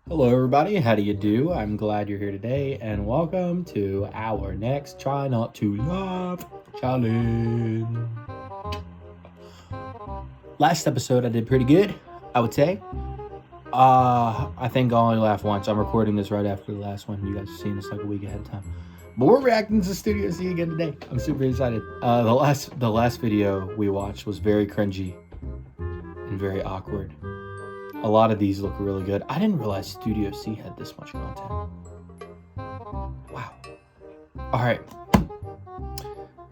Hello everybody, how do you do? I'm glad you're here today and welcome to our next Try Not to Laugh challenge. Last episode I did pretty good, I would say. I think I only laughed once. I'm recording this right after the last one. You guys have seen this like a week ahead of time. But we're reacting to Studio C again today. I'm super excited. The last video we watched was very cringy and very awkward. A lot of these look really good. I didn't realize Studio C had this much content. Wow. All right.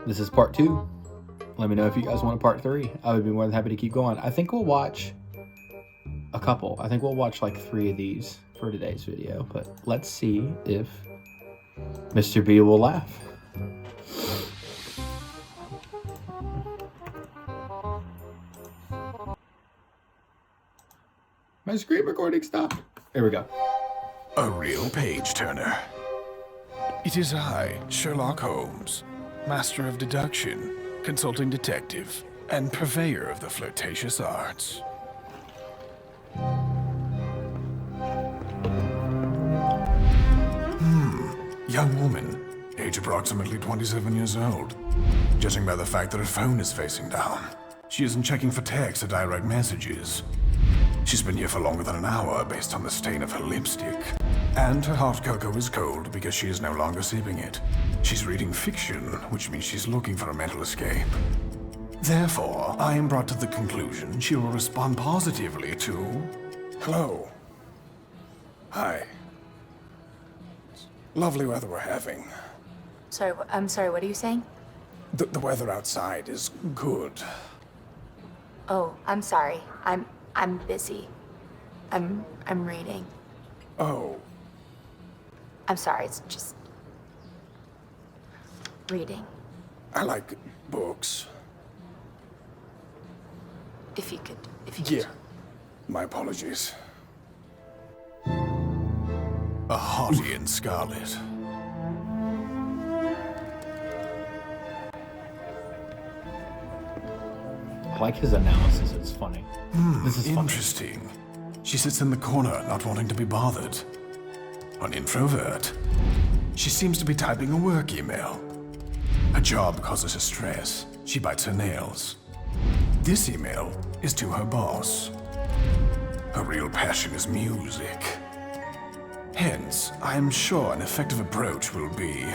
This is part 2. Let me know if you guys want a part 3. I would be more than happy to keep going. I think we'll watch a couple. I think we'll watch like 3 of these for today's video. But let's see if Mr. B will laugh. My screen recording stopped. Here we go. A real page turner. It is I, Sherlock Holmes, master of deduction, consulting detective, and purveyor of the flirtatious arts. Young woman, age approximately 27 years old. Judging by the fact that her phone is facing down, she isn't checking for texts or direct messages. She's been here for longer than an hour based on the stain of her lipstick. And her hot cocoa is cold because she is no longer sipping it. She's reading fiction, which means she's looking for a mental escape. Therefore, I am brought to the conclusion she will respond positively to... Hello. Hi. Lovely weather we're having. I'm sorry, what are you saying? The weather outside is good. Oh, I'm sorry. I'm busy. I'm reading. Oh, I'm sorry, it's just reading. I like books. If you could. Yeah. My apologies. A hottie in scarlet. I like his analysis, it's funny. This is funny. Interesting. She sits in the corner, not wanting to be bothered. An introvert. She seems to be typing a work email. Her job causes her stress. She bites her nails. This email is to her boss. Her real passion is music. Hence, I am sure an effective approach will be...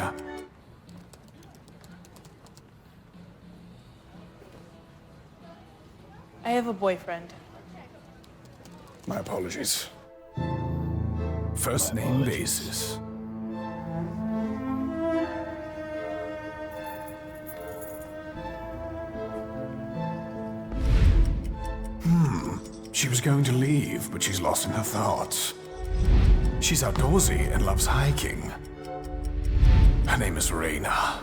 I have a boyfriend. My apologies. First name basis. She was going to leave, but she's lost in her thoughts. She's outdoorsy and loves hiking. Her name is Reina.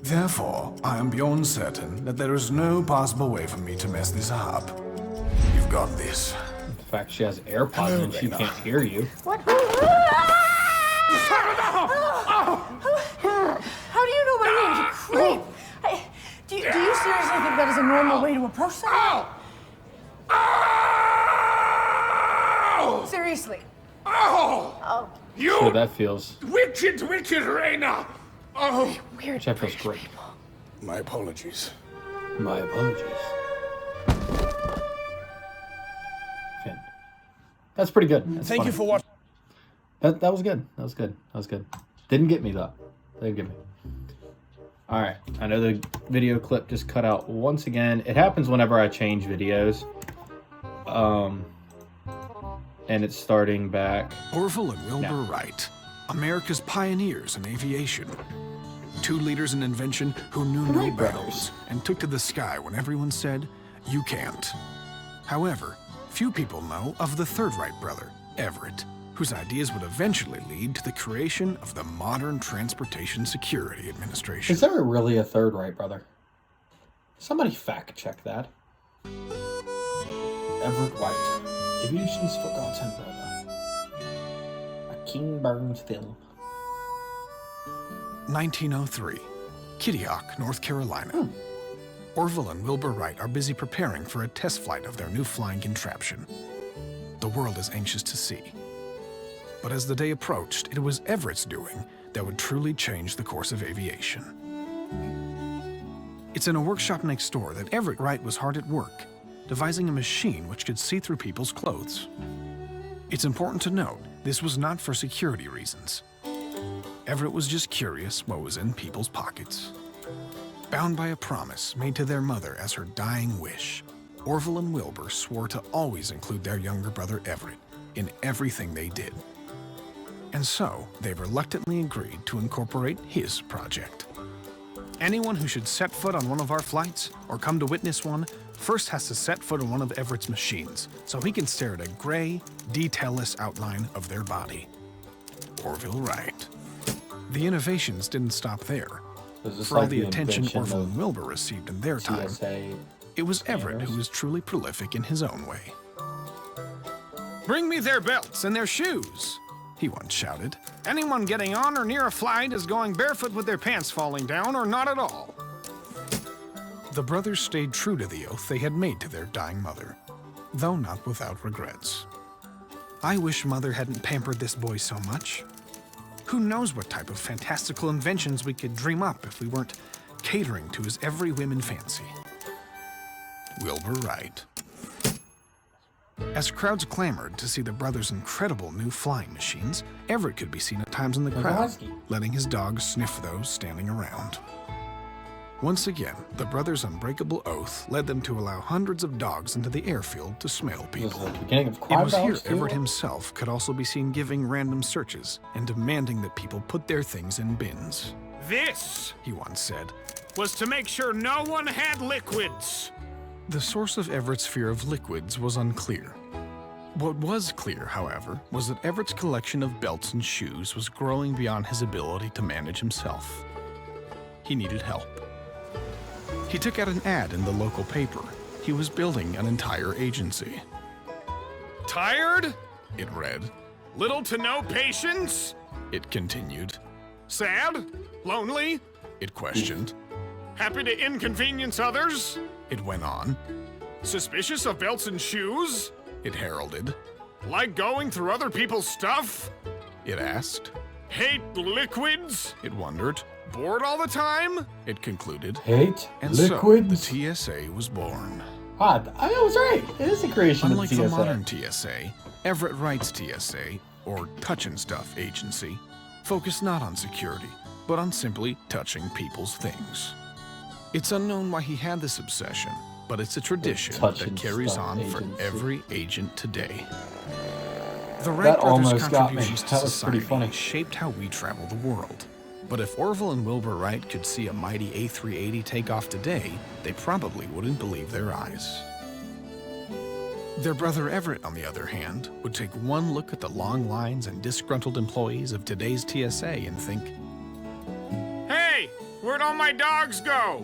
Therefore, I am beyond certain that there is no possible way for me to mess this up. You've got this. The fact she has AirPods and she Reina. can't hear you. What? How do you know my name, you creep? Do you seriously think that is a normal way to approach someone? Seriously. Oh! You So that feels... wicked Reina! Oh! Weird That feels great. My apologies. My apologies. Finn. That's pretty good. That's Thank you funny. for watching. That was good. That was good. That was good. Didn't get me though. Didn't get me. Alright. I know the video clip just cut out once again. It happens whenever I change videos. And it's starting back. Orville and Wilbur Wright, America's pioneers in aviation. 2 leaders in invention who knew no Wright bounds brothers. and took to the sky when everyone said, you can't. However, few people know of the third Wright brother, Everett, whose ideas would eventually lead to the creation of the modern Transportation Security Administration. Is there really a third Wright brother? Somebody fact check that. Everett White. Aviation's forgotten brother. A King Burns film. 1903, Kitty Hawk, North Carolina. Orville and Wilbur Wright are busy preparing for a test flight of their new flying contraption. The world is anxious to see. But as the day approached, it was Everett's doing that would truly change the course of aviation. It's in a workshop next door that Everett Wright was hard at work, devising a machine which could see through people's clothes. It's important to note, this was not for security reasons. Everett was just curious what was in people's pockets. Bound by a promise made to their mother as her dying wish, Orville and Wilbur swore to always include their younger brother Everett in everything they did. And so, they reluctantly agreed to incorporate his project. Anyone who should set foot on one of our flights or come to witness one first has to set foot on one of Everett's machines so he can stare at a gray, detailless outline of their body. Orville Wright. The innovations didn't stop there. For all the attention Orville and Wilbur received in their time, it was Everett who was truly prolific in his own way. "Bring me their belts and their shoes," he once shouted. "Anyone getting on or near a flight is going barefoot with their pants falling down or not at all." The brothers stayed true to the oath they had made to their dying mother, though not without regrets. "I wish Mother hadn't pampered this boy so much. Who knows what type of fantastical inventions we could dream up if we weren't catering to his every whim and fancy." Wilbur Wright. As crowds clamored to see the brothers' incredible new flying machines, Everett could be seen at times in the crowd, letting his dogs sniff those standing around. Once again, the brothers' unbreakable oath led them to allow hundreds of dogs into the airfield to smell people. It was here Everett himself could also be seen giving random searches and demanding that people put their things in bins. This, he once said, was to make sure no one had liquids. The source of Everett's fear of liquids was unclear. What was clear, however, was that Everett's collection of belts and shoes was growing beyond his ability to manage himself. He needed help. He took out an ad in the local paper. He was building an entire agency. Tired? It read. Little to no patience? It continued. Sad? Lonely? It questioned. Happy to inconvenience others? It went on. Suspicious of belts and shoes? It heralded. Like going through other people's stuff? It asked. Hate liquids? It wondered. Bored all the time? It concluded. Hate and liquids? So the TSA was born. I was right. It is a creation Unlike of the the TSA. modern TSA, Everett Wright's TSA, or Touch and Stuff Agency, focused not on security, but on simply touching people's things. It's unknown why he had this obsession, but it's a tradition that carries on for every agent today. The Wright brothers' contributions to society shaped how we travel the world. But if Orville and Wilbur Wright could see a mighty A380 take off today, they probably wouldn't believe their eyes. Their brother Everett, on the other hand, would take one look at the long lines and disgruntled employees of today's TSA and think, "Hey, where'd all my dogs go?"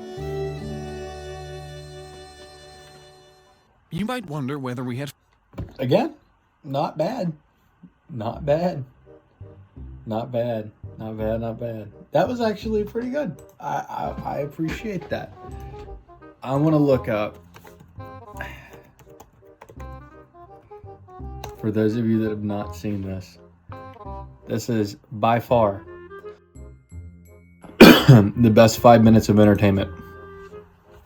You might wonder whether we had... Again, not bad. Not bad. Not bad. Not bad, not bad. That was actually pretty good. I appreciate that. I want to look up, for those of you that have not seen this, this is by far the best 5 minutes of entertainment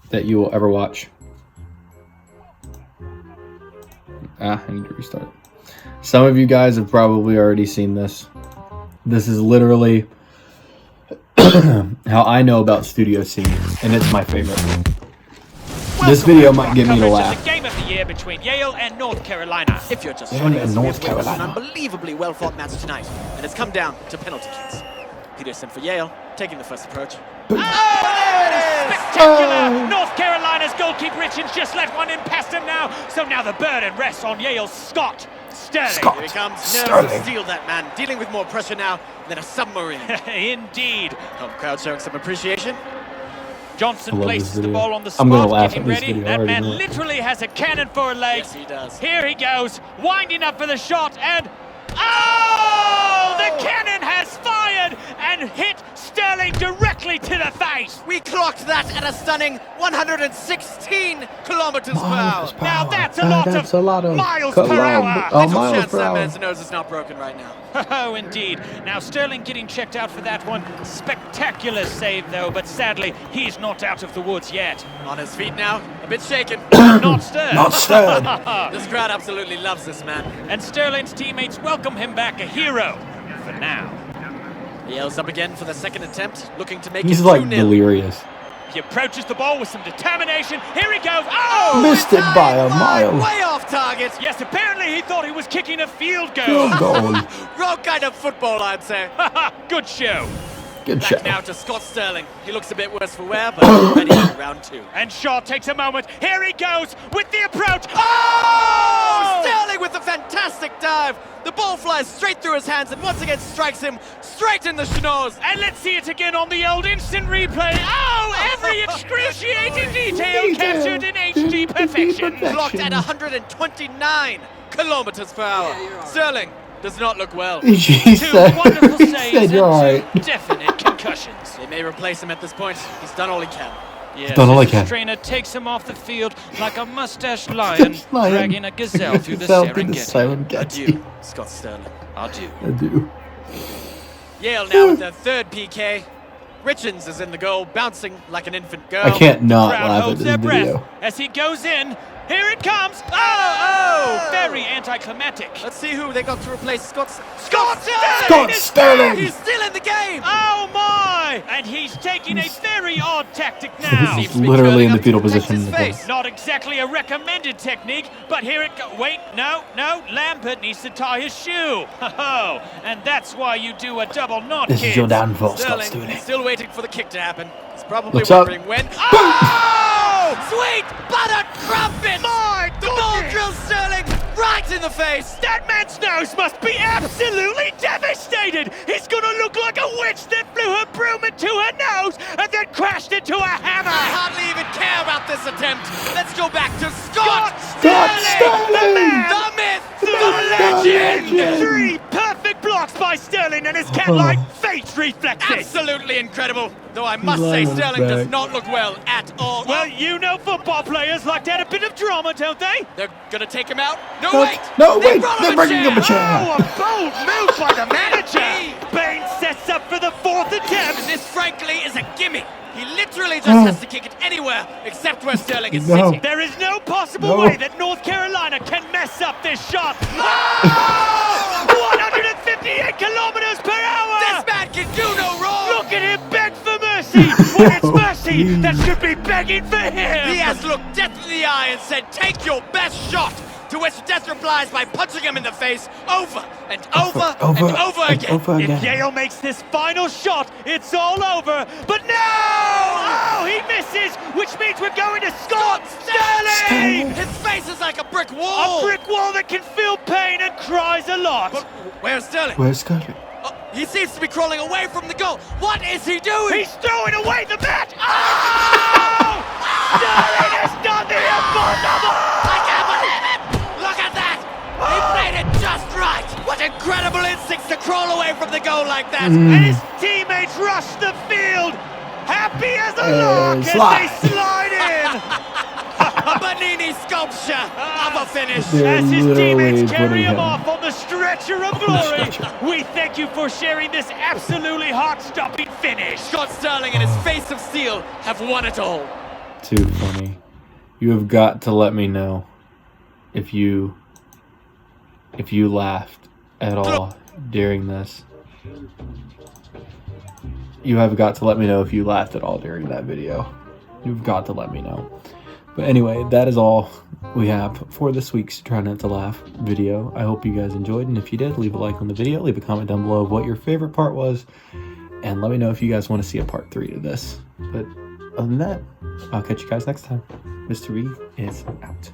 that you will ever watch. I need to restart. Some of you guys have probably already seen this. This is literally how I know about Studio C, and it's my favorite. This video might get me to laugh. The game of the year between Yale and North Carolina. If you're just Yale joining and us, North it was an Carolina. unbelievably well-fought match tonight, and it's come down to penalty kicks. Peterson for Yale, taking the first approach. Oh, there it is! Spectacular! North Carolina's goalkeeper Richards just let one in past him now. So now the burden rests on Yale's Scott Sterling. Here he comes, nerves of steel, that man, dealing with more pressure now than a submarine. Indeed. Home crowd showing some appreciation. Johnson places the ball on the I'm gonna spot, laugh getting at this ready. video, I That already man know it. literally has a cannon for a leg. Yes, he does. Here he goes, winding up for the shot, and oh! The cannon has fired and hit Sterling directly to the face. We clocked that at a stunning 116 kilometers per hour. Now that's a lot of miles per hour. Little miles chance per that hour. man's nose is not broken right now. Oh, indeed. Now Sterling getting checked out for that one. Spectacular save, though, but sadly, he's not out of the woods yet. On his feet now, a bit shaken. Not stirred. Not stirred. This crowd absolutely loves this man. And Sterling's teammates welcome him back a hero. For now. He yells up again for the second attempt, looking to make He's it like 2-0. delirious. He approaches the ball with some determination. Here he goes. Oh! Missed it by a mile. Way off target. Yes, apparently he thought he was kicking a field goal. Field goal. Wrong kind of football, I'd say. Good show. Good Back shot. now to Scott Sterling. He looks a bit worse for wear, but ready for round 2. And Shaw takes a moment. Here he goes with the approach. Oh! Sterling with a fantastic dive. The ball flies straight through his hands and once again strikes him straight in the schnoz. And let's see it again on the old instant replay. Oh, every excruciating detail captured in HD perfection. Blocked at 129 kilometers per hour. Sterling does not look well. He Two said, wonderful he saves said, you're and right. two definite concussions. They may replace him at this point. He's done all he can. Yes, done all I his can. trainer takes him off the field like a mustached lion dragging a gazelle through the Serengeti. Adieu, Scott Sterling. Adieu. I do. Yale now with their third PK. Richens is in the goal, bouncing like an infant girl. I can't not Crowd laugh at holds this their breath video. as he goes in. Here it comes. Oh, very anticlimactic. Let's see who they got to replace Scott Sterling. Scott is Sterling! back! He's still in the game! Oh my! And he's taking a very odd tactic now. He's literally in the fetal Protect position. his in the goal. face. Not exactly a recommended technique, but here it goes. Wait, no. Lambert needs to tie his shoe. Ho-ho. And that's why you do a double knot, This kids. is your downfall, Scott Sterling Sterling. still waiting for the kick to happen. He's probably Looks up. wondering when. Oh! Sweet butter crumpets! My The ball goodness! drills Sterling right in the face. That man's nose must be absolutely devastated. He's gonna look like a witch that blew her broom into her nose and then crashed into a hammer. I hardly even care about this attempt. Let's go back to Scott Sterling! The man, the myth, the legend. legend. 3 perfect blocks by Sterling and his cat-like face reflexes. Absolutely incredible. Though I must He's say lying on his Sterling does back. not look well at all. Well, you know football players like to add a bit of drama, don't they? They're gonna take him out. No, No, wait! no, They wait, brought they're him bringing him a chair. Oh, a bold move by the manager. Bain sets up for the 4th attempt. This, frankly, is a gimme. He literally just has to kick it anywhere except where Sterling is No. sitting. There is no possible No. way that North Carolina can mess up this shot. Oh! 158 kilometers per hour. This man can do no wrong. Look at him beg for mercy. When it's mercy that should be begging for him. He has looked death in the eye and said, "Take your best shot." To which Death replies by punching him in the face over and over and over again. Over If again. Yale makes this final shot, it's all over. But no! Oh, he misses, which means we're going to Scott Sterling! His face is like a brick wall. A brick wall that can feel pain and cries a lot. But where's Sterling? Where's Sterling? Oh, he seems to be crawling away from the goal. What is he doing? He's throwing away the match. Oh! Sterling has done the impossible! I can't believe it! Look at that! He played it just right! What incredible instincts to crawl away from the goal like that! And his teammates rush the field, happy as a lark as slide. they slide in. A Bernini sculpture of a finish! They're As his literally teammates carry putting him him off on the stretcher of glory, we thank you for sharing this absolutely heart-stopping finish. Scott Sterling and his face of steel have won it all. Too funny. You have got to let me know if you laughed at all during this. You have got to let me know if you laughed at all during that video. You've got to let me know. But anyway, that is all we have for this week's Try Not to Laugh video. I hope you guys enjoyed, and if you did, leave a like on the video, leave a comment down below of what your favorite part was, and let me know if you guys want to see a part 3 to this. But other than that, I'll catch you guys next time. Mr. V is out.